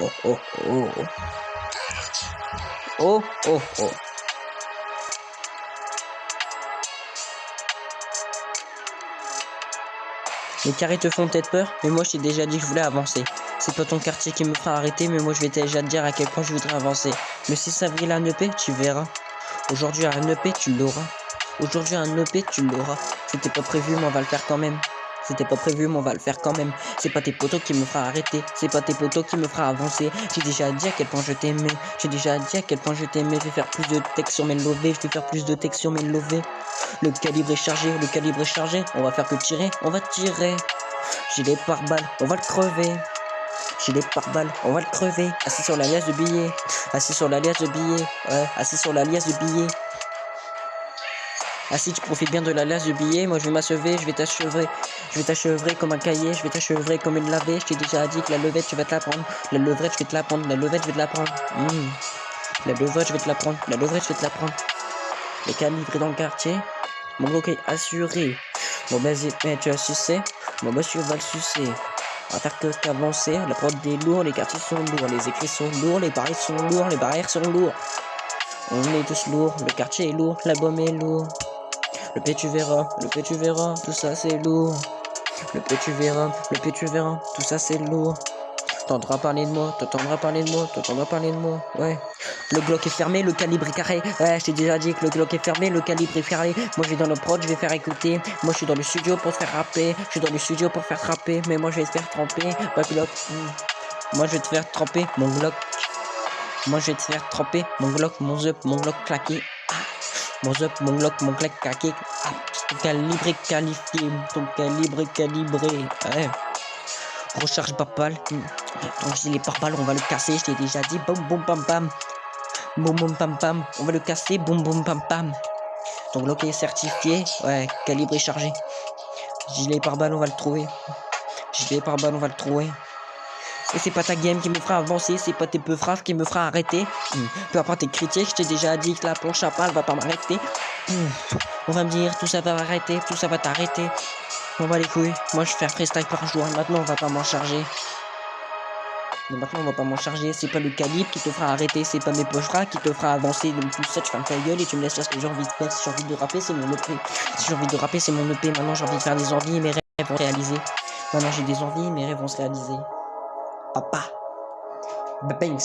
oh, oh, oh, oh. Oh, oh, oh. Les carrés te font peut-être peur, mais moi je t'ai déjà dit que je voulais avancer. C'est pas ton quartier qui me fera arrêter, mais moi je vais déjà te dire à quel point je voudrais avancer. Le 6 avril à Neupé, tu verras. Aujourd'hui à Neupé, tu l'auras. Aujourd'hui à Neupé, tu l'auras. C'était pas prévu, mais on va le faire quand même. C'était pas prévu, mais on va le faire quand même. C'est pas tes potos qui me fera arrêter. C'est pas tes potos qui me fera avancer. J'ai déjà dit à quel point je t'aimais. J'ai déjà dit à quel point je t'aimais. Je vais faire plus de textes sur mes lovés. Je vais faire plus de textes sur mes lovés. Le calibre est chargé, le calibre est chargé. On va faire que tirer, on va tirer. Gilet pare-balles, on va le crever. Gilet pare-balles, on va le crever. Assis sur la liasse de billets. Assis sur la liasse de billets. Ouais, assis sur la liasse de billets. Assis, tu profites bien de la liasse de billets. Moi, je vais m'achever, je vais t'achevrer. Je vais t'achevrer comme un cahier. Je vais t'achevrer comme une lavée. Je t'ai déjà dit que la levette, tu vas te la prendre. La levrette, je vais te la prendre. La levette, je vais te la prendre. La levrette, je vais te la prendre. La levrette, je vais te la prendre. Les calibres dans le quartier. Mon bloc est assuré. Bon vas-y, mais tu as sucé. Bon bah tu vas le sucer. On va faire que qu'avancer. La prod est lourde, les quartiers sont lourds, les écrits sont lourds, les barrières sont lourds, les barrières sont lourds. On est tous lourds, le quartier est lourd, l'album est lourd. Le P tu verras, tout ça c'est lourd. Le P tu verras, tout ça c'est lourd. T'entendras parler de moi, t'entendras parler de moi, t'entendras parler de moi, ouais. Le Glock est fermé, le calibre est carré. Ouais, je t'ai déjà dit que le Glock est fermé, le calibre est fermé. Moi je vais dans le prod, je vais faire écouter. Moi je suis dans le studio pour te faire rapper. Je suis dans le studio pour faire rapper. Mais moi je vais te faire tremper. Bah Glock. Moi je vais te faire tremper mon Glock. Moi je vais te faire tremper mon Glock, mon zup, mon Glock claqué. Ah. Mon zup, mon Glock, mon claque claqué. Ah. Ton calibre est qualifié. Ton calibre est calibré. Ouais. Recharge papale. Donc gilet pare-balles, on va le casser, je t'ai déjà dit. Boum boum pam pam. Boum boum pam pam. On va le casser. Boum boum pam pam. Ton bloc est certifié. Ouais, calibre est chargé. Gilet pare-balles, on va le trouver. Gilet pare-balles, on va le trouver. Et c'est pas ta game qui me fera avancer, c'est pas tes peu phrases qui me fera arrêter. Peu importe tes critiques, je t'ai déjà dit que la planche à pain, elle va pas m'arrêter. On va me dire, tout ça va m'arrêter, tout ça va t'arrêter. On va les couilles. Moi, je fais un freestyle par jour. Maintenant, on va pas m'en charger. Mais maintenant on va pas m'en charger, c'est pas le calibre qui te fera arrêter, c'est pas mes pocheras qui te fera avancer, donc tout ça tu fermes ta gueule et tu me laisses faire ce que j'ai envie de faire. Si j'ai envie de rapper c'est mon EP, si j'ai envie de rapper c'est mon EP, maintenant j'ai envie de faire des envies et mes rêves vont se réaliser. Maintenant j'ai des envies, mes rêves vont se réaliser. Papa Banks.